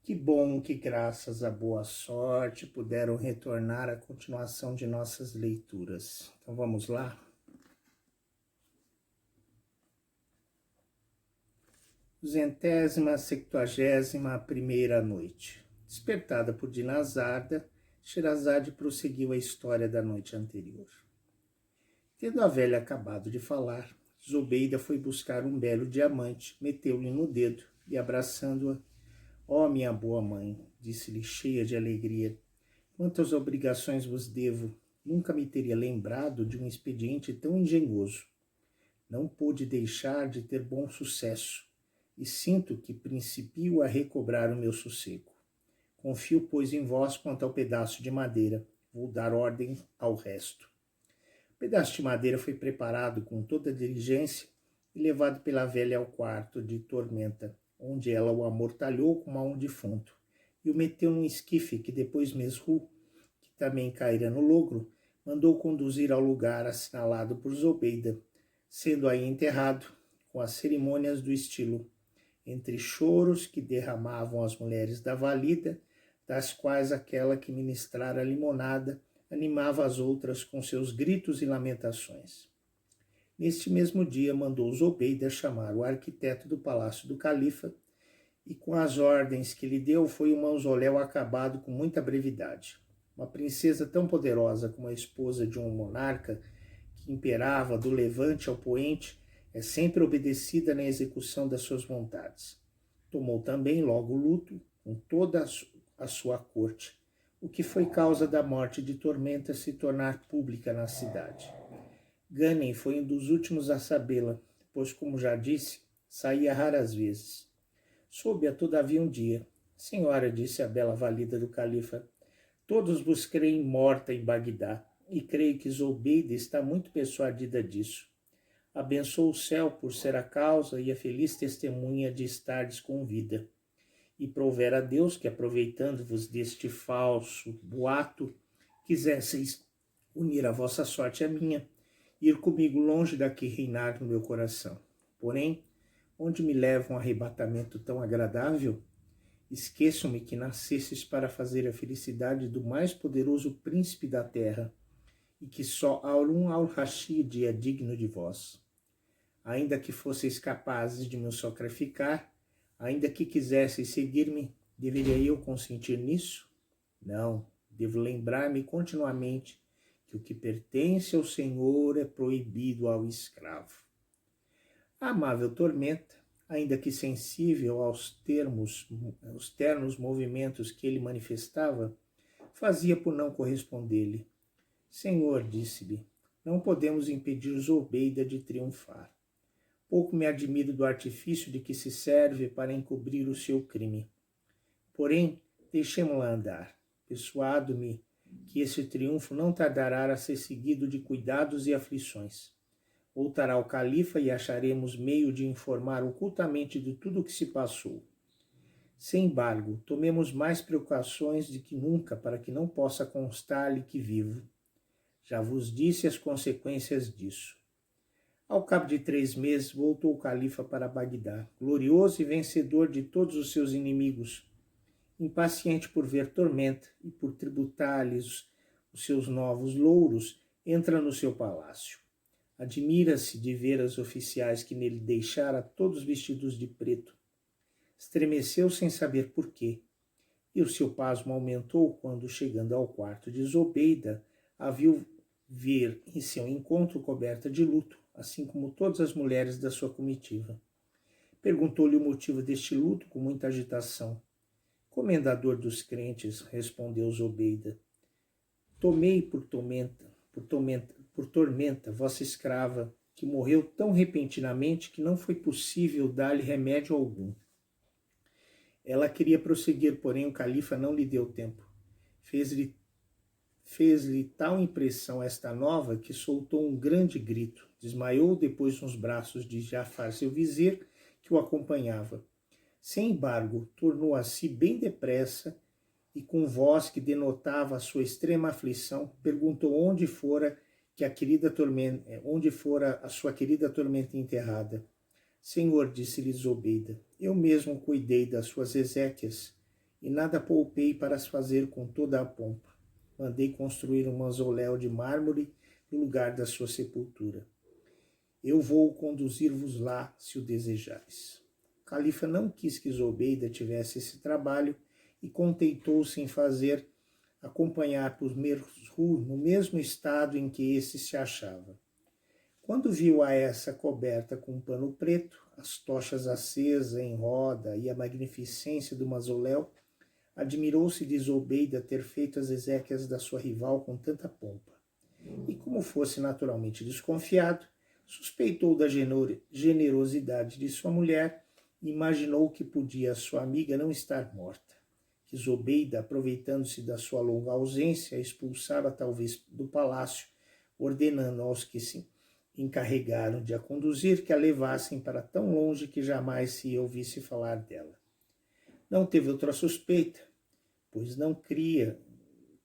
Que bom que, graças à boa sorte, puderam retornar à continuação de nossas leituras. Então vamos lá? 271ª noite. Despertada por Dinazarda, Sherazade prosseguiu a história da noite anterior. Tendo a velha acabado de falar, Zobeida foi buscar um belo diamante, meteu-lhe no dedo e, abraçando-a, ó minha boa mãe, disse-lhe cheia de alegria, quantas obrigações vos devo, nunca me teria lembrado de um expediente tão engenhoso. Não pude deixar de ter bom sucesso, e sinto que principio a recobrar o meu sossego. Confio, pois, em vós quanto ao pedaço de madeira, vou dar ordem ao resto. O pedaço de madeira foi preparado com toda a diligência e levado pela velha ao quarto de Tormenta, onde ela o amortalhou como a um defunto, e o meteu num esquife que depois Mesru, que também caíra no logro, mandou conduzir ao lugar assinalado por Zobeida, sendo aí enterrado, com as cerimônias do estilo, entre choros que derramavam as mulheres da valida, das quais aquela que ministrara a limonada animava as outras com seus gritos e lamentações. Neste mesmo dia mandou Zobeida chamar o arquiteto do palácio do califa, e com as ordens que lhe deu foi um mausoléu acabado com muita brevidade. Uma princesa tão poderosa como a esposa de um monarca que imperava do levante ao poente é sempre obedecida na execução das suas vontades. Tomou também logo luto com toda a sua corte, o que foi causa da morte de Tormenta se tornar pública na cidade. Ganem foi um dos últimos a sabê-la, pois, como já disse, saía raras vezes. Soube-a todavia um dia. Senhora, disse a bela valida do califa, todos vos creem morta em Bagdá, e creio que Zobeida está muito persuadida disso. Abençoo o céu por ser a causa e a feliz testemunha de estardes com vida. E prover a Deus que, aproveitando-vos deste falso boato, quisesseis unir a vossa sorte à minha, ir comigo longe daqui reinar no meu coração. Porém, onde me leva um arrebatamento tão agradável? Esqueço-me que nascestes para fazer a felicidade do mais poderoso príncipe da terra, e que só Harun al-Rashid é digno de vós. Ainda que fosseis capazes de me sacrificar, ainda que quisesseis seguir-me, deveria eu consentir nisso? Não, devo lembrar-me continuamente que o que pertence ao Senhor é proibido ao escravo. A amável Tormenta, ainda que sensível aos ternos movimentos que ele manifestava, fazia por não corresponder-lhe. Senhor, disse-lhe, não podemos impedir Zobeida de triunfar. Pouco me admiro do artifício de que se serve para encobrir o seu crime. Porém, deixemo-la andar. Persuado-me que esse triunfo não tardará a ser seguido de cuidados e aflições. Voltará o califa e acharemos meio de informar ocultamente de tudo o que se passou. Sem embargo, tomemos mais precauções do que nunca para que não possa constar-lhe que vivo. Já vos disse as consequências disso. Ao cabo de 3 meses, voltou o califa para Bagdá, glorioso e vencedor de todos os seus inimigos, impaciente por ver Tormenta e por tributar-lhes os seus novos louros, entra no seu palácio. Admira-se de ver os oficiais que nele deixara todos vestidos de preto. Estremeceu sem saber porquê, e o seu pasmo aumentou quando, chegando ao quarto de Zobeida, a viu vir em seu encontro coberta de luto, assim como todas as mulheres da sua comitiva. Perguntou-lhe o motivo deste luto com muita agitação. Comendador dos crentes, respondeu Zobeida, tomei por tormenta, vossa escrava, que morreu tão repentinamente que não foi possível dar-lhe remédio algum. Ela queria prosseguir, porém o califa não lhe deu tempo. Fez-lhe tal impressão esta nova que soltou um grande grito, desmaiou depois nos braços de Jafar, seu vizir, que o acompanhava. Sem embargo, tornou a si bem depressa e com voz que denotava a sua extrema aflição, perguntou onde fora a sua querida Tormenta enterrada. Senhor, disse-lhe Zobeida, eu mesmo cuidei das suas exéquias e nada poupei para as fazer com toda a pompa. Mandei construir um mausoléu de mármore no lugar da sua sepultura. Eu vou conduzir-vos lá, se o desejares. O califa não quis que Zobeida tivesse esse trabalho e contentou-se em fazer acompanhar por Mesrur no mesmo estado em que esse se achava. Quando viu a essa coberta com um pano preto, as tochas acesas em roda e a magnificência do mausoléu, admirou-se de Zobeida ter feito as exéquias da sua rival com tanta pompa. E como fosse naturalmente desconfiado, suspeitou da generosidade de sua mulher e imaginou que podia sua amiga não estar morta, que Zobeida, aproveitando-se da sua longa ausência, a expulsara talvez do palácio, ordenando aos que se encarregaram de a conduzir que a levassem para tão longe que jamais se ouvisse falar dela. Não teve outra suspeita, pois não cria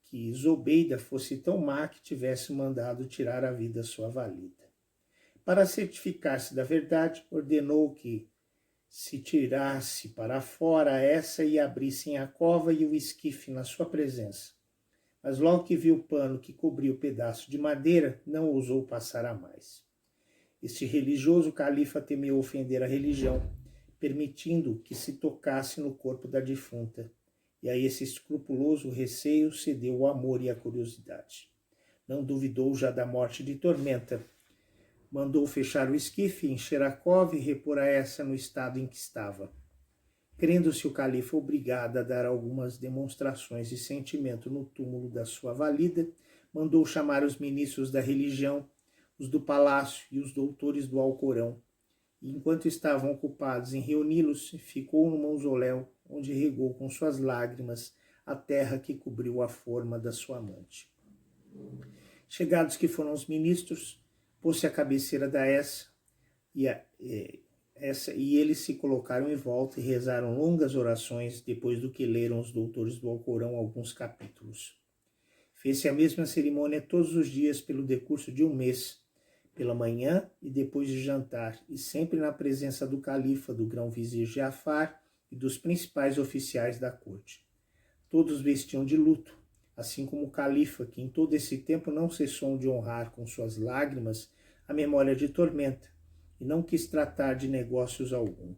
que Zobeida fosse tão má que tivesse mandado tirar a vida à sua valida. Para certificar-se da verdade, ordenou que se tirasse para fora essa e abrissem a cova e o esquife na sua presença. Mas logo que viu o pano que cobria o pedaço de madeira, não ousou passar a mais. Este religioso califa temeu ofender a religião, permitindo que se tocasse no corpo da defunta, e a esse escrupuloso receio cedeu o amor e a curiosidade. Não duvidou já da morte de Tormenta. Mandou fechar o esquife, encher a cova e repor a essa no estado em que estava. Crendo-se o califa obrigado a dar algumas demonstrações de sentimento no túmulo da sua valida, mandou chamar os ministros da religião, os do palácio e os doutores do Alcorão, e enquanto estavam ocupados em reuni-los, ficou no mausoléu, onde regou com suas lágrimas a terra que cobriu a forma da sua amante. Chegados que foram os ministros, pôs-se à cabeceira da e eles se colocaram em volta e rezaram longas orações, depois do que leram os doutores do Alcorão alguns capítulos. Fez-se a mesma cerimônia todos os dias pelo decurso de um mês, pela manhã e depois de jantar, e sempre na presença do califa, do grão-vizir Jafar e dos principais oficiais da corte. Todos vestiam de luto, assim como o califa, que em todo esse tempo não cessou de honrar com suas lágrimas a memória de Tormenta, e não quis tratar de negócios algum.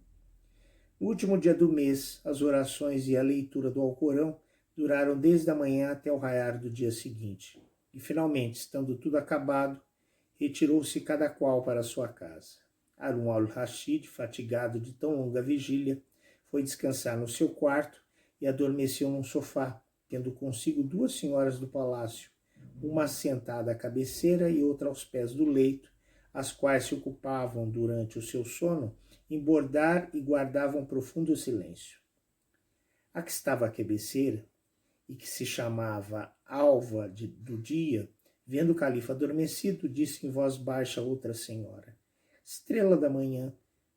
No último dia do mês, as orações e a leitura do Alcorão duraram desde a manhã até o raiar do dia seguinte, e finalmente, estando tudo acabado, retirou-se cada qual para sua casa. Harun al-Rashid, fatigado de tão longa vigília, foi descansar no seu quarto e adormeceu num sofá, tendo consigo duas senhoras do palácio, uma sentada à cabeceira e outra aos pés do leito, as quais se ocupavam durante o seu sono em bordar e guardavam profundo silêncio. A que estava à cabeceira, e que se chamava Alva do Dia, vendo o califa adormecido, disse em voz baixa a outra senhora: Estrela da Manhã,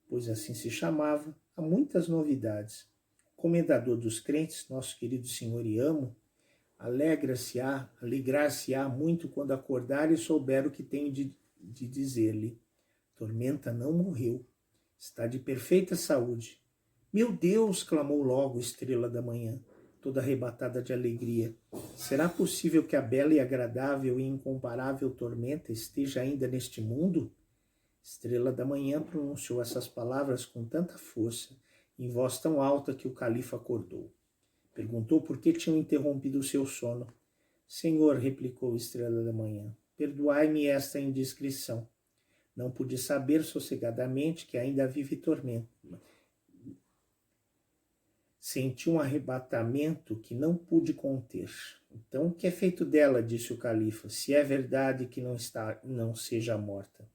pois assim se chamava, há muitas novidades. O comendador dos crentes, nosso querido senhor e amo, alegrar-se-á muito quando acordar e souber o que tenho de dizer-lhe. Tormenta não morreu, está de perfeita saúde. Meu Deus, clamou logo Estrela da Manhã, toda arrebatada de alegria. Será possível que a bela e agradável e incomparável Tormenta esteja ainda neste mundo? Estrela da Manhã pronunciou essas palavras com tanta força, em voz tão alta que o califa acordou. Perguntou por que tinham interrompido o seu sono. Senhor, replicou Estrela da Manhã, perdoai-me esta indiscrição. Não pude saber sossegadamente que ainda vive Tormenta. Senti um arrebatamento que não pude conter. Então, o que é feito dela? Disse o califa, se é verdade que não seja morta.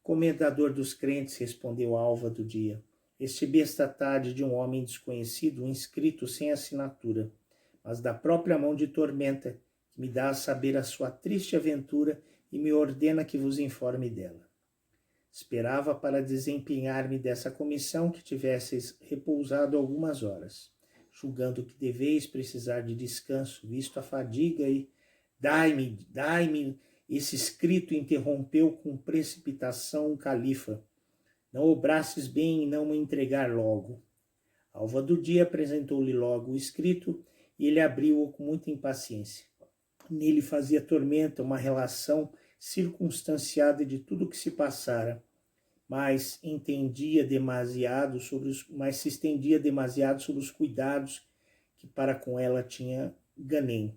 Comendador dos crentes, respondeu a Alva do Dia, recebi esta tarde de um homem desconhecido um escrito sem assinatura, mas da própria mão de Tormenta, que me dá a saber a sua triste aventura e me ordena que vos informe dela. Esperava para desempenhar-me dessa comissão que tivesseis repousado algumas horas, julgando que deveis precisar de descanso, visto a fadiga e... Dai-me, esse escrito interrompeu com precipitação o califa. Não obrastes bem em não me entregar logo. A alva do dia apresentou-lhe logo o escrito e ele abriu-o com muita impaciência. Nele fazia Tormenta uma relação circunstanciada de tudo o que se passara, mas se estendia demasiado sobre os cuidados que para com ela tinha Ghanem.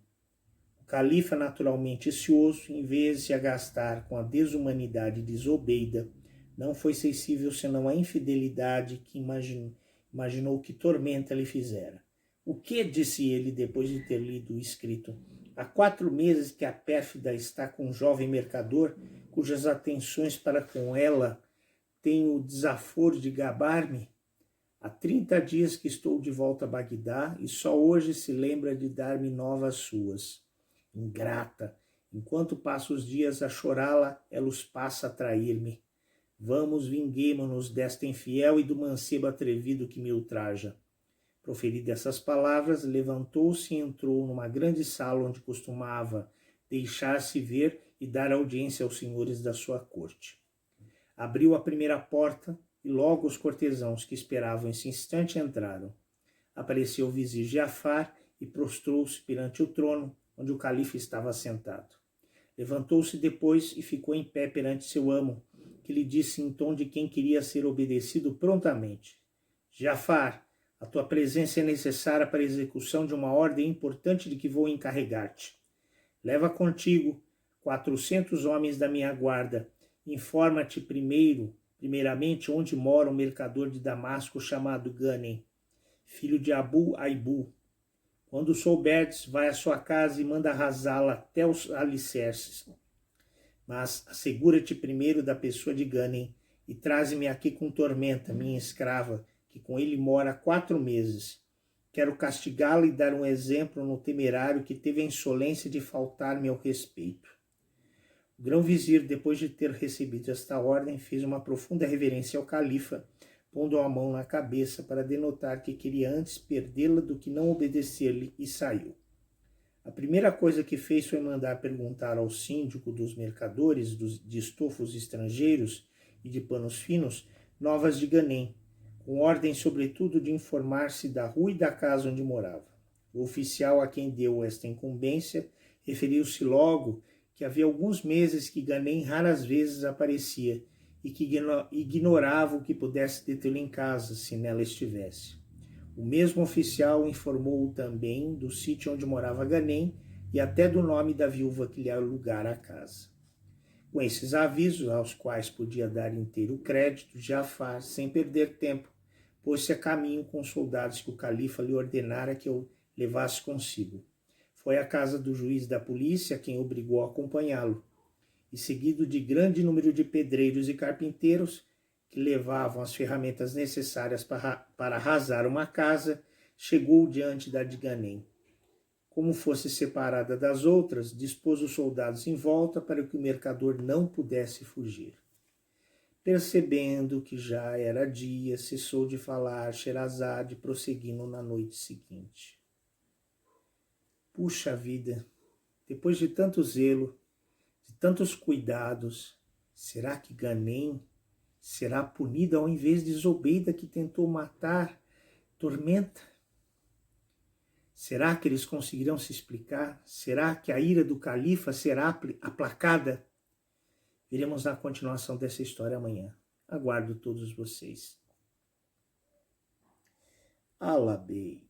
O califa, naturalmente cioso, em vez de se agastar com a desumanidade de Zobeida, não foi sensível senão à infidelidade que imaginou que Tormenta lhe fizera. O que, disse ele depois de ter lido o escrito, há 4 meses que a pérfida está com um jovem mercador, cujas atenções para com ela têm o desaforo de gabar-me? Há 30 dias que estou de volta a Bagdá e só hoje se lembra de dar-me novas suas. Ingrata, enquanto passo os dias a chorá-la, ela os passa a trair-me. Vamos, vinguemo-nos desta infiel e do mancebo atrevido que me ultraja. Proferidas essas palavras, levantou-se e entrou numa grande sala onde costumava deixar-se ver e dar audiência aos senhores da sua corte. Abriu a primeira porta e logo os cortesãos que esperavam esse instante entraram. Apareceu o vizir Giafar e prostrou-se perante o trono, onde o califa estava sentado. Levantou-se depois e ficou em pé perante seu amo, que lhe disse em tom de quem queria ser obedecido prontamente: Giafar, a tua presença é necessária para a execução de uma ordem importante de que vou encarregar-te. Leva contigo 400 homens da minha guarda. Informa-te primeiramente onde mora um mercador de Damasco chamado Ghanem, filho de Abu Aibu. Quando souberdes, vai à sua casa e manda arrasá-la até os alicerces. Mas assegura-te primeiro da pessoa de Ghanem e traze-me aqui com Tormenta, minha escrava, que com ele mora há 4 meses. Quero castigá-la e dar um exemplo no temerário que teve a insolência de faltar-me ao respeito. O grão-vizir, depois de ter recebido esta ordem, fez uma profunda reverência ao califa, pondo a mão na cabeça para denotar que queria antes perdê-la do que não obedecer-lhe, e saiu. A primeira coisa que fez foi mandar perguntar ao síndico dos mercadores de estofos estrangeiros e de panos finos novas de Ghanem, com ordem sobretudo de informar-se da rua e da casa onde morava. O oficial a quem deu esta incumbência referiu-se logo que havia alguns meses que Ghanem raras vezes aparecia e que ignorava o que pudesse detê-lo em casa, se nela estivesse. O mesmo oficial informou-o também do sítio onde morava Ghanem e até do nome da viúva que lhe alugara a casa. Com esses avisos, aos quais podia dar inteiro crédito, Giafar, sem perder tempo, pôs-se a caminho com os soldados que o califa lhe ordenara que eu levasse consigo. Foi à casa do juiz da polícia, quem obrigou a acompanhá-lo, e seguido de grande número de pedreiros e carpinteiros, que levavam as ferramentas necessárias para arrasar uma casa, chegou diante da de Ghanem. Como fosse separada das outras, dispôs os soldados em volta para que o mercador não pudesse fugir. Percebendo que já era dia, cessou de falar Sherazade, prosseguindo na noite seguinte. Puxa vida, depois de tanto zelo, de tantos cuidados, será que Ghanem será punida ao invés de Zobeida, que tentou matar Tormenta? Será que eles conseguirão se explicar? Será que a ira do califa será aplacada? Veremos na continuação dessa história amanhã. Aguardo todos vocês. Alabei.